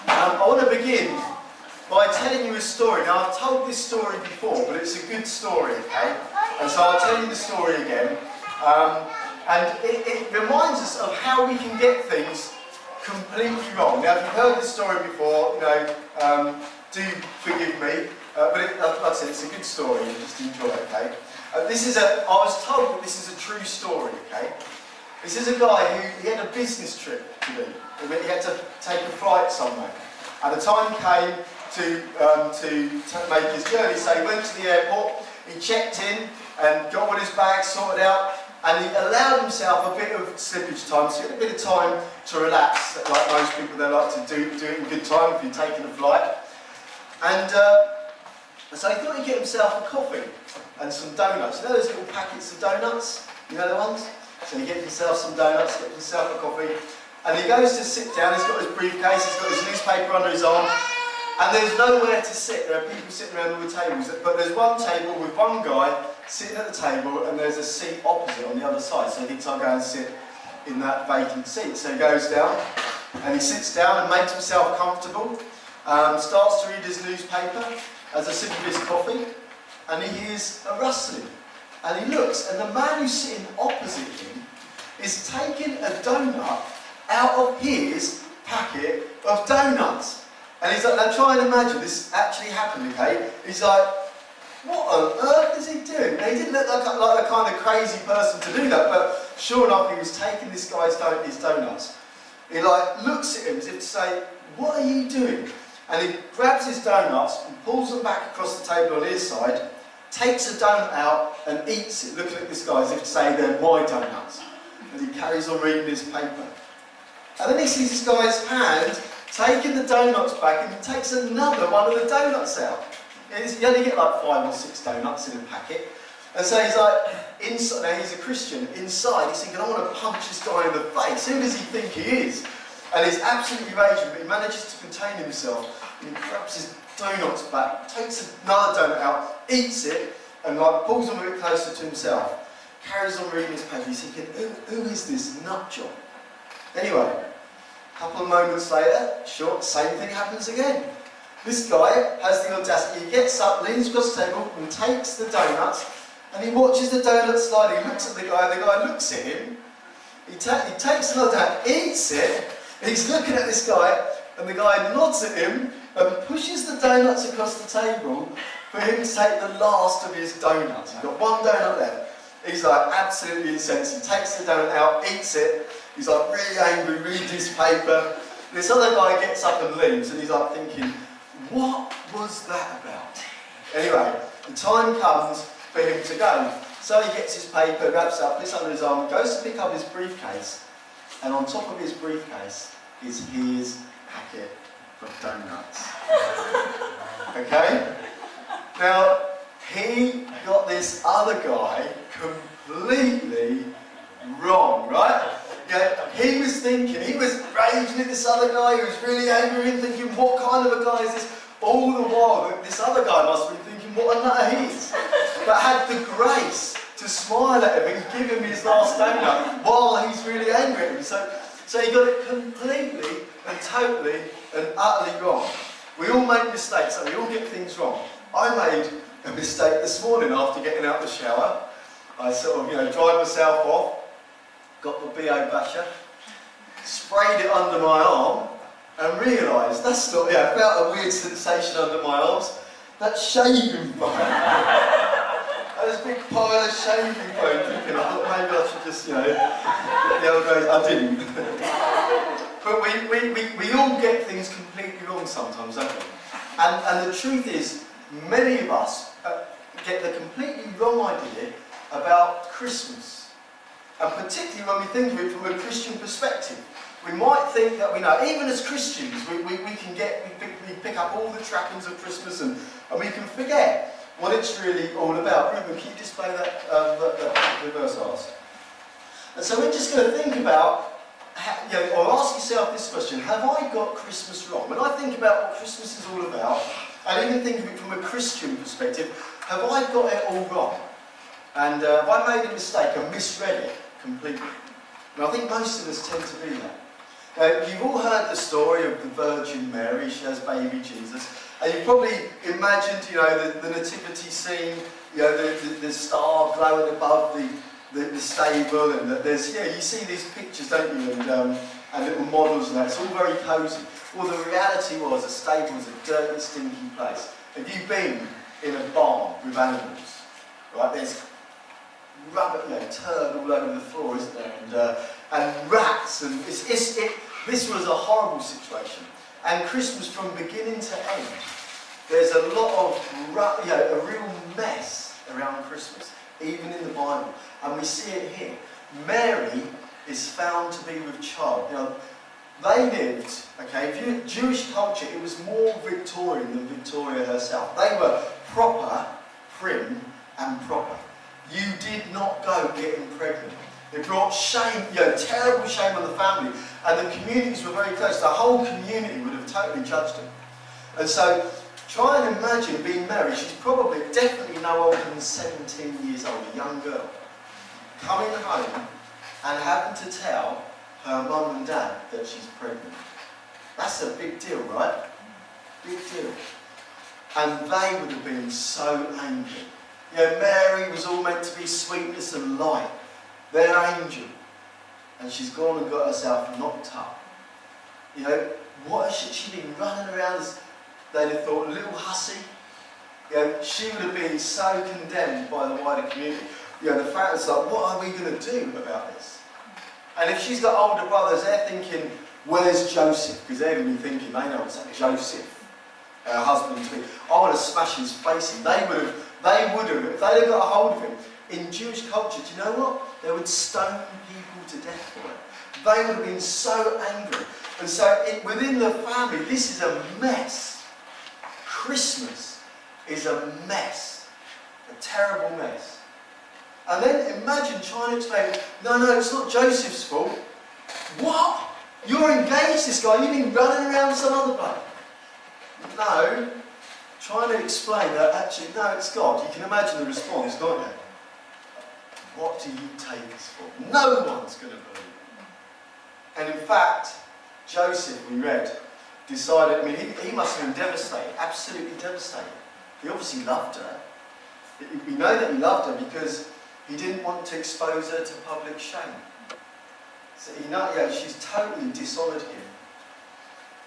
I want to begin by telling you a story. Now, I've told this story before, but it's a good story, okay? And so I'll tell you the story again. And it reminds us of how we can get things completely wrong. Now, if you've heard this story before, you know, do forgive me. But like I said, it's a good story, and just enjoy it, okay? I was told that this is a true story, okay? This is a guy who he had a business trip to do. He had to take a flight somewhere. And the time came to make his journey, so he went to the airport, he checked in and got all his bags sorted out, and he allowed himself a bit of slippage time, so he had a bit of time to relax. Like most people, they like to do it in good time if you're taking a flight. And so he thought he'd get himself a coffee and some donuts. You know those little packets of donuts? You know the ones? So he gets himself some donuts, gets himself a coffee, and he goes to sit down. He's got his briefcase, he's got his newspaper under his arm, and there's nowhere to sit. There are people sitting around all the tables, but there's one table with one guy sitting at the table, and there's a seat opposite on the other side. So he thinks, I'll go and sit in that vacant seat. So he goes down, and he sits down and makes himself comfortable, starts to read his newspaper, has a sip of his coffee, and he hears a rustling. And he looks, and the man who's sitting opposite him is taking a donut out of his packet of donuts. And he's like, now try and imagine this actually happened, okay? He's like, what on earth is he doing? Now, he didn't look like the kind of crazy person to do that, but sure enough, he was taking this guy's his donuts. He like looks at him as if to say, what are you doing? And he grabs his donuts and pulls them back across the table on his side, takes a donut out and eats it, looking at this guy as if to say they're my donuts. And he carries on reading his paper. And then he sees this guy's hand taking the donuts back, and he takes another one of the donuts out. You only get like 5 or 6 donuts in a packet. And so he's like, inside, now he's a Christian, inside he's thinking, I want to punch this guy in the face. Who does he think he is? And he's absolutely raging, but he manages to contain himself. And he grabs his donuts back, takes another donut out, eats it, and like pulls them a bit closer to himself. Carries on reading his paper. He's thinking, who is this nut job? Anyway, a couple of moments later, same thing happens again. This guy has the audacity, he gets up, leans across the table, and takes the donuts, and he watches the donuts slide. He looks at the guy looks at him, he takes another donut, eats it, he's looking at this guy, and the guy nods at him, and pushes the donuts across the table for him to take the last of his donuts. He's got one donut left. He's like absolutely incensed. He takes the donut out, eats it. He's like really angry, reads his paper. This other guy gets up and leaves, and he's like thinking, what was that about? Anyway, the time comes for him to go. So he gets his paper, wraps up, puts it under his arm, goes to pick up his briefcase, and on top of his briefcase is his packet of donuts. Okay? Now, he got this other guy completely wrong, right? Yeah, he was thinking, he was raging at this other guy, he was really angry and thinking, what kind of a guy is this? All the while, this other guy must have been thinking, what a nut he is. But had the grace to smile at him and give him his last donut while he's really angry at him. So he got it completely and totally and utterly wrong. We all make mistakes, and we all get things wrong. I made a mistake this morning after getting out of the shower. I sort of, dried myself off, got the BO basher, sprayed it under my arm, and realised that's not, I felt a weird sensation under my arms. That shaving foam. There's a big pile of shaving foam, thinking, I thought maybe I should just, get the old days. I didn't. But we all get things completely wrong sometimes, don't we? And the truth is, many of us get the completely wrong idea about Christmas. And particularly when we think of it from a Christian perspective. We might think that we know, even as Christians, we pick up all the trappings of Christmas and we can forget what it's really all about. Ruben, can you display that verse I asked? And so we're just going to think about, or ask yourself this question, have I got Christmas wrong? When I think about what Christmas is all about, and even think of it from a Christian perspective, have I got it all wrong? And have I made a mistake and misread it completely? And I think most of us tend to do that. You've all heard the story of the Virgin Mary. She has baby Jesus. And you've probably imagined, you know, the nativity scene, you know, the star glowing above the stable, and there's, yeah, you see these pictures, don't you, and little models and that. It's all very cosy. Well, the reality was the stable was a dirty, stinky place. Have you been in a barn with animals? Right, there's rubber, you know, turd all over the floor, isn't there? And rats, and this was a horrible situation. And Christmas, from beginning to end, there's a lot of, you know, a real mess around Christmas, even in the Bible. And we see it here. Mary is found to be with child. You know, they lived, okay, if you're Jewish culture, it was more Victorian than Victoria herself. They were proper, prim, and proper. You did not go getting pregnant. It brought shame, you know, terrible shame on the family. And the communities were very close. The whole community would have totally judged them. And so, try and imagine being Mary. She's probably, definitely no older than 17 years old, a young girl, coming home and having to tell her mum and dad that she's pregnant. That's a big deal, right? Big deal. And they would have been so angry. You know, Mary was all meant to be sweetness and light, their angel. And she's gone and got herself knocked up. You know, what has she been running around as, they'd have thought, a little hussy? You know, she would have been so condemned by the wider community. You know, the fact is like, what are we going to do about this? And if she's got older brothers, they're thinking, where's Joseph? Because they're going to be thinking, they know it's like Joseph, her husband to be. I want to smash his face in. They would have, if they'd have got a hold of him. In Jewish culture, do you know what? They would stone people to death for it. They would have been so angry. And so within the family, this is a mess. Christmas is a mess. A terrible mess. And then imagine trying to explain, no, it's not Joseph's fault. What? You're engaged to this guy, you've been running around some other place. No. Trying to explain that actually, no, it's God. You can imagine the response, can't you? What do you take us for? No one's going to believe. And in fact, Joseph, we read, decided, I mean, he must have been devastated, absolutely devastated. He obviously loved her. We know that he loved her because he didn't want to expose her to public shame. So she's totally dishonoured him.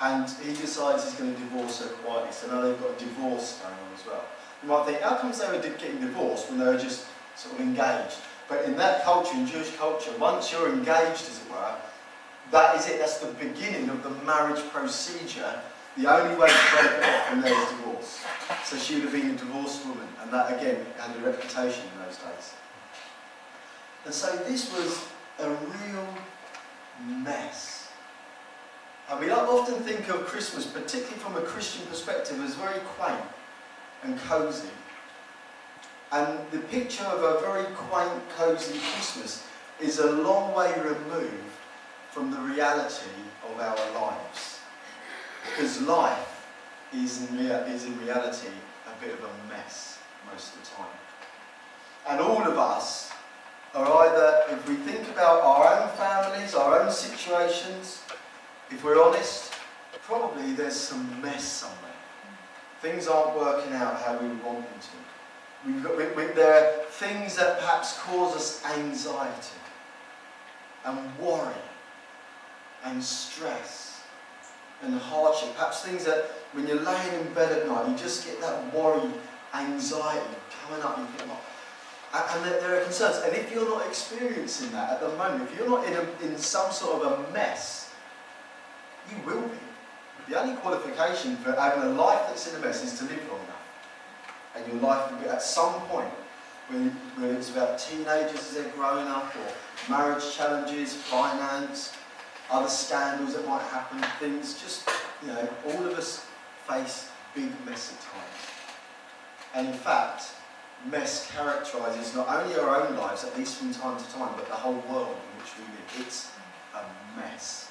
And he decides he's going to divorce her quietly. So now they've got a divorce going on as well. You might think, how comes they were getting divorced when they were just sort of engaged? But in that culture, in Jewish culture, once you're engaged, as it were, that is it. That's the beginning of the marriage procedure. The only way to break it off from there is divorce. So she would have been a divorced woman. And that, again, had a reputation in those days. And so this was a real mess. I mean, I often think of Christmas, particularly from a Christian perspective, as very quaint and cosy. And the picture of a very quaint, cosy Christmas is a long way removed from the reality of our lives. Because life is in reality a bit of a mess most of the time. And all of us are either, if we think about our own families, our own situations, if we're honest, probably there's some mess somewhere. Things aren't working out how we want them to. There are things that perhaps cause us anxiety and worry and stress and hardship. Perhaps things that when you're laying in bed at night, you just get that worry, anxiety coming up. You get and there are concerns. And if you're not experiencing that at the moment, if you're not in some sort of a mess, you will be. The only qualification for having a life that's in a mess is to live long enough. And your life will be at some point, when it's about teenagers as they're growing up, or marriage challenges, finance, other scandals that might happen, things just, all of us face big mess at times. And in fact, mess characterises not only our own lives, at least from time to time, but the whole world in which we live. It's a mess.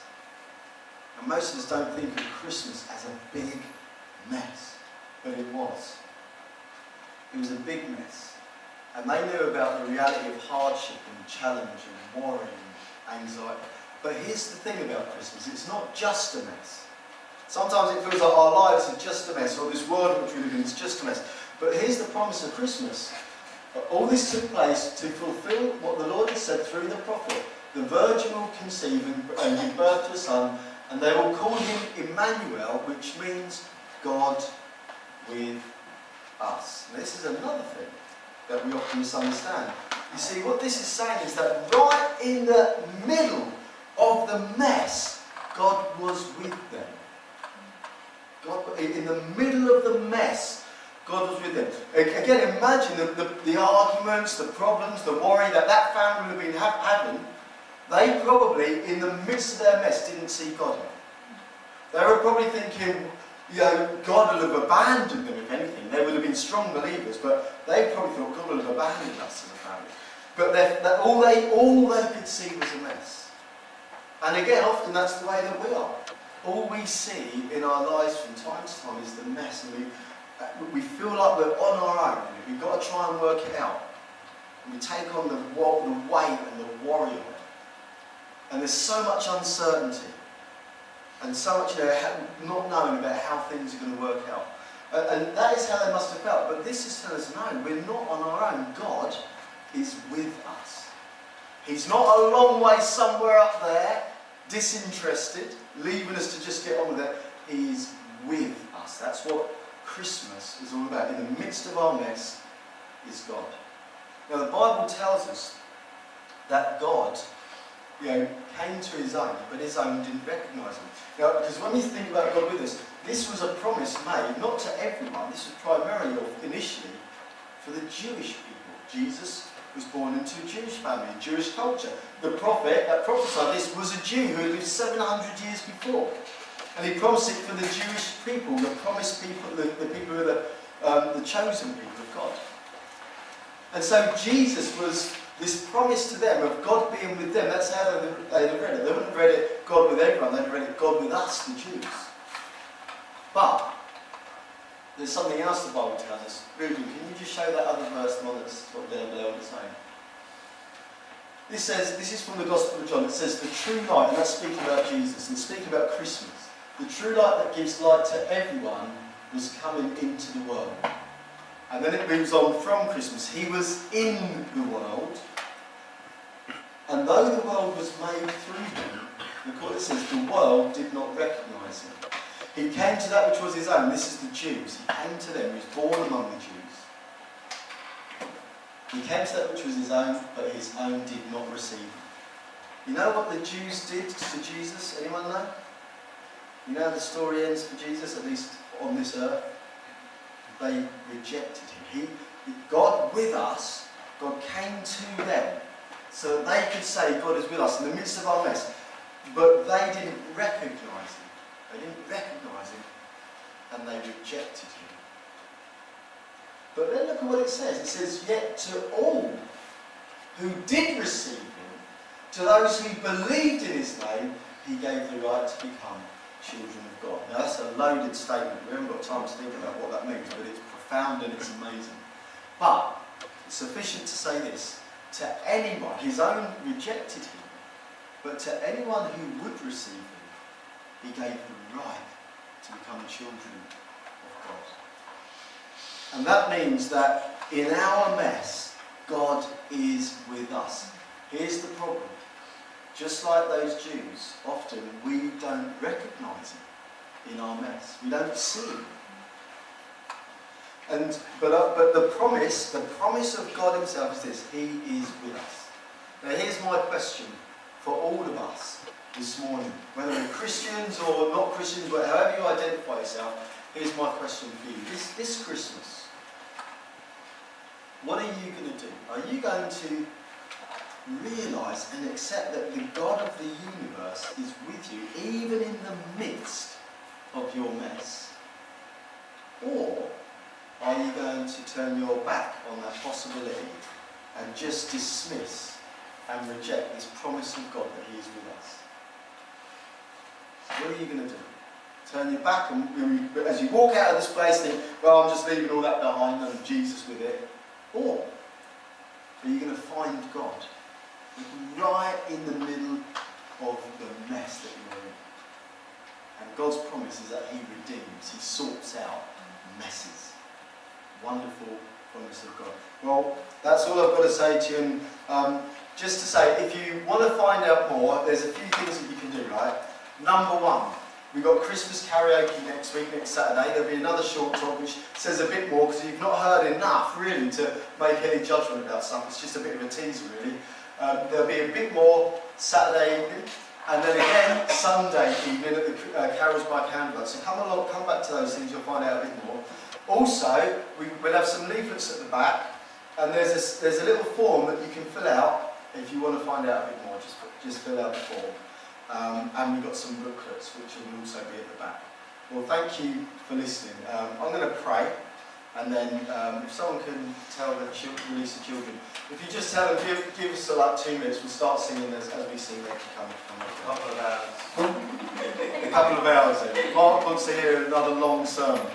And most of us don't think of Christmas as a big mess, but it was. It was a big mess. And they knew about the reality of hardship and challenge and worry and anxiety. But here's the thing about Christmas, it's not just a mess. Sometimes it feels like our lives are just a mess, or this world in which we live in is just a mess. But here's the promise of Christmas. All this took place to fulfill what the Lord had said through the prophet. The virgin will conceive and give birth to a son, and they will call him Emmanuel, which means God with us. Now, this is another thing that we often misunderstand. You see, what this is saying is that right in the middle of the mess, God was with them. God, in the middle of the mess, God was with them. Again, imagine the arguments, the problems, the worry that family would have been having. They probably, in the midst of their mess, didn't see God. They were probably thinking, you know, God will have abandoned them, if anything. They would have been strong believers, but they probably thought God will have abandoned us as a family. But all they could see was a mess. And again, often that's the way that we are. All we see in our lives from time to time is the mess, and we feel like we're on our own. We've got to try and work it out. And we take on the weight and the worry of it. And there's so much uncertainty. And so much, not knowing about how things are going to work out. And that is how they must have felt. But this is telling us, no, we're not on our own. God is with us. He's not a long way somewhere up there, disinterested, leaving us to just get on with it. He's with us. That's what Christmas is all about. In the midst of our mess is God. Now the Bible tells us that God, came to his own, but his own didn't recognise him. Now, because when we think about God with us, this was a promise made not to everyone. This was primarily, or initially, for the Jewish people. Jesus was born into a Jewish family, a Jewish culture. The prophet that prophesied this was a Jew who had lived 700 years before. And he promised it for the Jewish people, the promised people, the people who are the chosen people of God. And so Jesus was this promise to them of God being with them. That's how they'd have read it. They wouldn't have read it God with everyone, they'd have read it God with us, the Jews. But there's something else the Bible tells us. Ruben, can you just show that other verse, the one that's got there below on its own? This says, this is from the Gospel of John, it says the true light, and that's speaking about Jesus, and speaking about Christmas. The true light that gives light to everyone was coming into the world. And then it moves on from Christmas. He was in the world, and though the world was made through him, look what it says, the world did not recognise him. He came to that which was his own. This is the Jews. He came to them. He was born among the Jews. He came to that which was his own, but his own did not receive him. You know what the Jews did to Jesus? Anyone know? You know how the story ends for Jesus, at least on this earth? They rejected him. God with us, God came to them so that they could say God is with us in the midst of our mess. But they didn't recognise him. They didn't recognise him, and they rejected him. But then look at what it says. It says, yet to all who did receive him, to those who believed in his name, he gave the right to become children of God. Now that's a loaded statement. We haven't got time to think about what that means, but it's profound and it's amazing. But it's sufficient to say this. To anyone, his own rejected him, but to anyone who would receive him, he gave the right to become children of God. And that means that in our mess, God is with us. Here's the problem. Just like those Jews, often we don't recognise him in our mess. We don't see him. But the promise of God himself is this: he is with us. Now here's my question for all of us this morning, whether we're Christians or not Christians, but however you identify yourself, here's my question for you. This Christmas, what are you going to do? Are you going to realise and accept that the God of the universe is with you, even in the midst of your mess? Or are you going to turn your back on that possibility and just dismiss and reject this promise of God that he is with us? What are you going to do? Turn your back and as you walk out of this place think, well, I'm just leaving all that behind and Jesus with it? Or are you going to find God right in the middle of the mess that you're in. And God's promise is that He redeems, He sorts out messes. Wonderful promise of God. Well, that's all I've got to say to you. And just to say, if you want to find out more, there's a few things that you can do, right? Number one, we've got Christmas karaoke next week, next Saturday. There'll be another short talk which says a bit more, because you've not heard enough, really, to make any judgment about something. It's just a bit of a teaser, really. There'll be a bit more Saturday evening, and then again Sunday evening at the Carols by Candlelight. So come along, come back to those things, you'll find out a bit more. Also, we'll have some leaflets at the back, and there's a little form that you can fill out if you want to find out a bit more. Just fill out the form. And we've got some booklets which will also be at the back. Well, thank you for listening. I'm going to pray, and then if someone can tell the children, release the children. If you just tell them, give us like 2 minutes, we'll start singing as we sing. They can come a couple of hours. A couple of hours then. Mark wants to hear another long sermon.